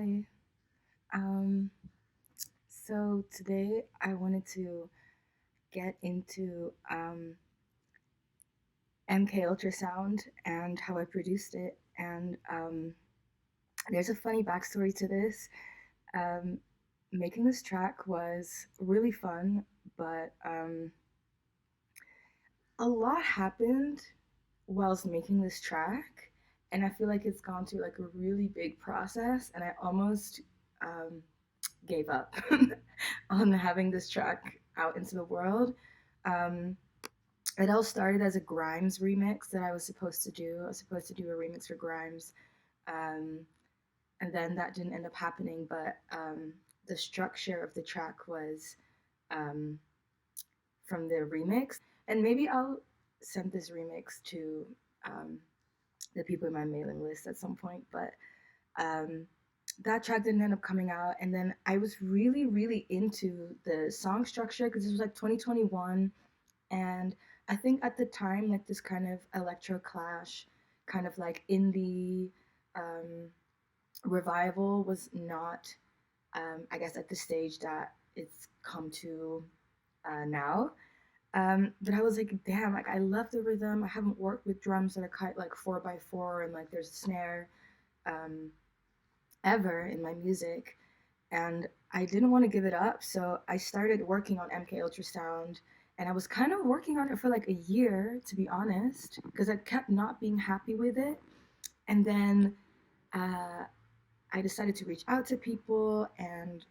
Hi. Um, so today I wanted to get into MK Ultrasound and how I produced it. And there's a funny backstory to this. Um, Making this track was really fun, but a lot happened whilst making this track. And I feel like it's gone through like a really big process, and I almost um, gave up on having this track out into the world. Um, it all started as a Grimes remix that I was supposed to do. I was supposed to do a remix for Grimes, um, and then that didn't end up happening. But the structure of the track was um, from the remix, and maybe I'll send this remix to um, the people in my mailing list at some point. But um, that track didn't end up coming out, and then I was really into the song structure because this was like 2021, and I think at the time like this kind of electro clash, kind of like indie um, revival was not, I guess, at the stage that it's come to now. But I was like, damn, like I love the rhythm. I haven't worked with drums that are cut like 4x4 and like there's a snare. Um, Ever in my music, and I didn't want to give it up, so I started working on MK Ultrasound, and I was kind of working on it for like a year, to be honest, because I kept not being happy with it. And then uh, I decided to reach out to people and,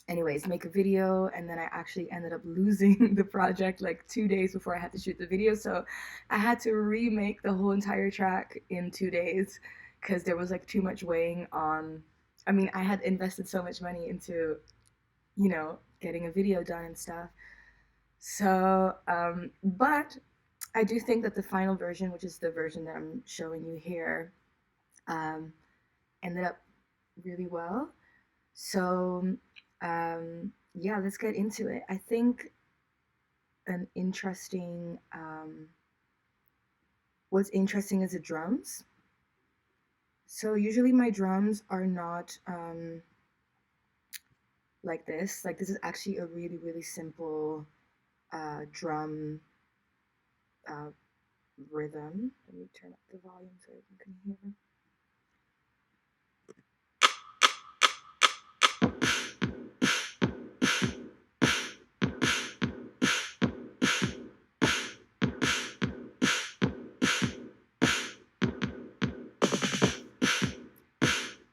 anyways, make a video. And then I actually ended up losing the project like 2 days before I had to shoot the video. So I had to remake the whole entire track in 2 days because there was like too much weighing on. I mean, I had invested so much money into, getting a video done and stuff. So, but I do think that the final version, which is the version that I'm showing you here, um, ended up really well. So, yeah, let's get into it. I think an interesting, what's interesting is the drums. So, usually my drums are not like this. Like, this is actually a really simple drum uh, rhythm. Let me turn up the volume so you can hear.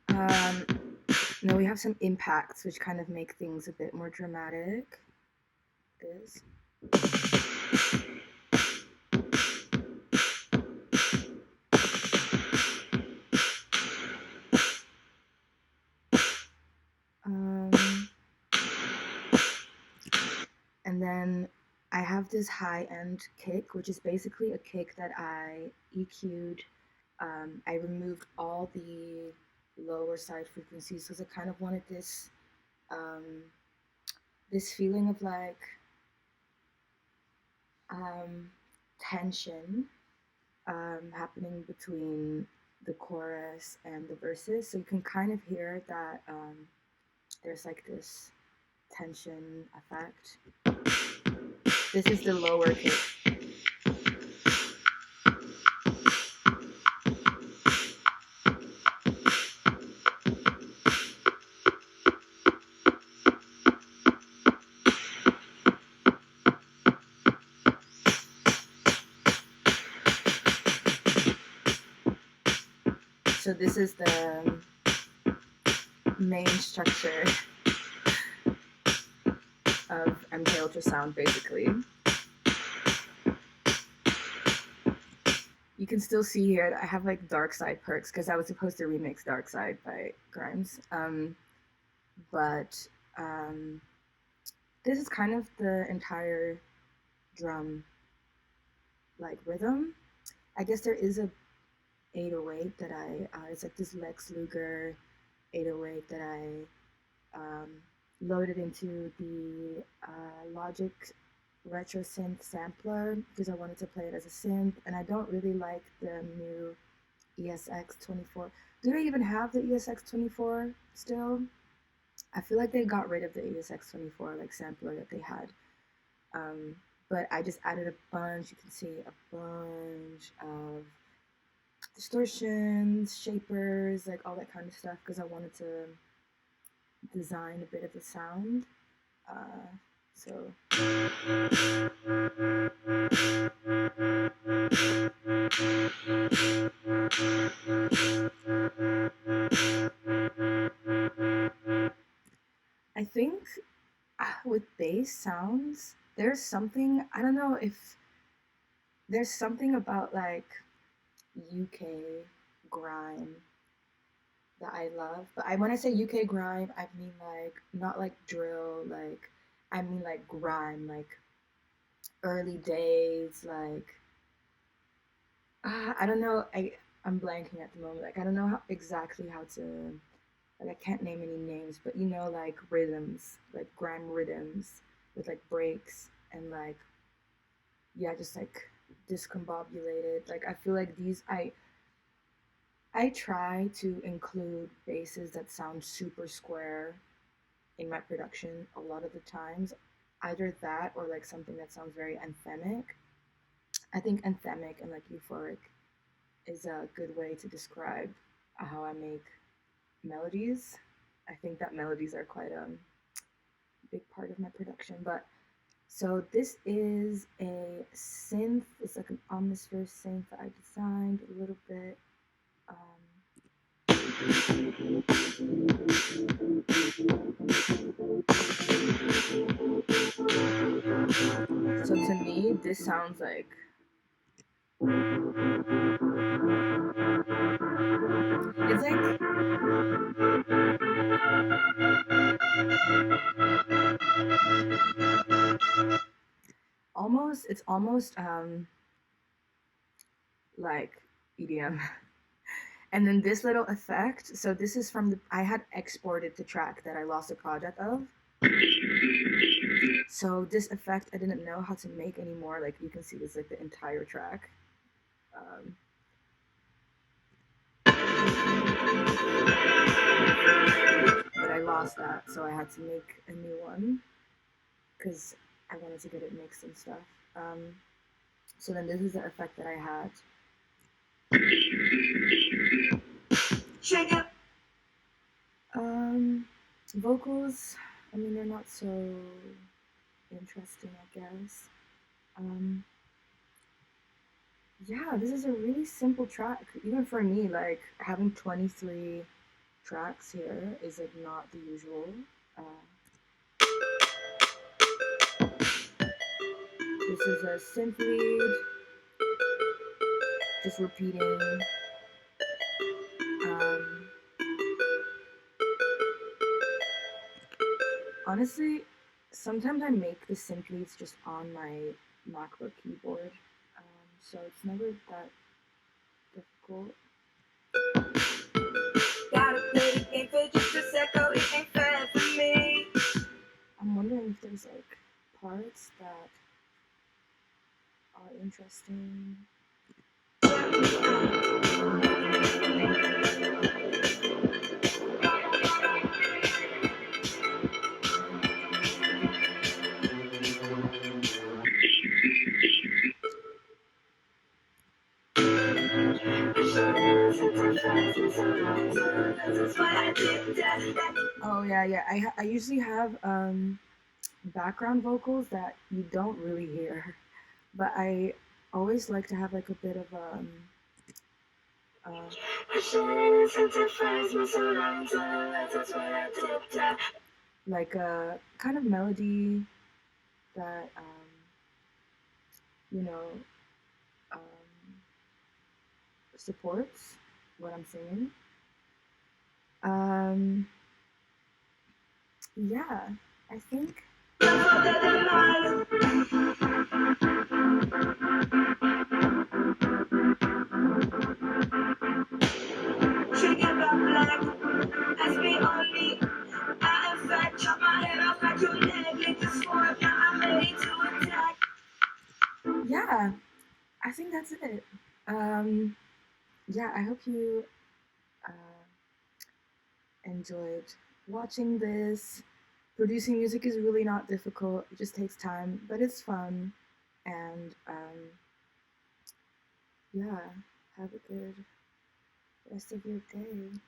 Um, Now we have some impacts, which kind of make things a bit more dramatic. This. Um, and then I have this high end kick, which is basically a kick that I EQ'd. I removed all the lower side frequencies because I kind of wanted um, this feeling of like um, tension happening between the chorus and the verses. So you can kind of hear that there's like this tension effect. This is the lower kick. So this is the main structure of MK Ultrasound, basically. You can still see here that I have like Dark Side perks because I was supposed to remix Dark Side by Grimes. But this is kind of the entire drum like rhythm. I guess there is a 808 that it's like this Lex Luger 808 that I loaded into the Logic Retro Synth sampler because I wanted to play it as a synth, and I don't really like the new ESX 24. Do they even have the ESX24 still? I feel like they got rid of the ESX24 like sampler that they had. Um, but I just added a bunch. You can see a bunch of distortions, shapers, like all that kind of stuff because I wanted to design a bit of the sound. Uh, so I think with bass sounds, there's something, I don't know if there's something about like UK grime that I love. But when I say UK grime, I mean like not like drill, like I mean like grime, like early days, like I don't know. I'm blanking at the moment. Like I don't know exactly how to. Like I can't name any names, but you know, like rhythms, like grime rhythms with like breaks and like yeah, just like discombobulated. Like I feel like I try to include basses that sound super square in my production a lot of the times. Either that or like something that sounds very anthemic. I think anthemic and like euphoric is a good way to describe how I make melodies. I think that melodies are quite a big part of my production. But so this is a synth. It's like an Omnisphere synth that I designed a little bit. So to me, this sounds like it's like almost it's almost like EDM. And then this little effect, so this is from the I had exported the track that I lost a project of. So this effect I didn't know how to make anymore. Like you can see this like the entire track. Um, but I lost that, so I had to make a new one because I wanted to get it mixed and stuff. So then this is the effect that I had. Shake it. Vocals. I mean, they're not so interesting, I guess. Um, yeah, this is a really simple track. Even for me, like having 23 tracks here is like not the usual. Uh, this is a synth lead, just repeating. Um, Honestly, sometimes I make the synth leads just on my MacBook keyboard, so it's never that difficult. Gotta play the game for just a second, it ain't fair for me. I'm wondering if there's like parts that are interesting. Oh yeah, yeah. I usually have background vocals that you don't really hear, but I always like to have like a bit of uh, like a kind of melody that you know um, supports what I'm singing. Um, yeah, I think. Yeah, I think that's it. Yeah, I hope you enjoyed watching this. Producing music is really not difficult, it just takes time, but it's fun. And yeah, have a good rest of your day.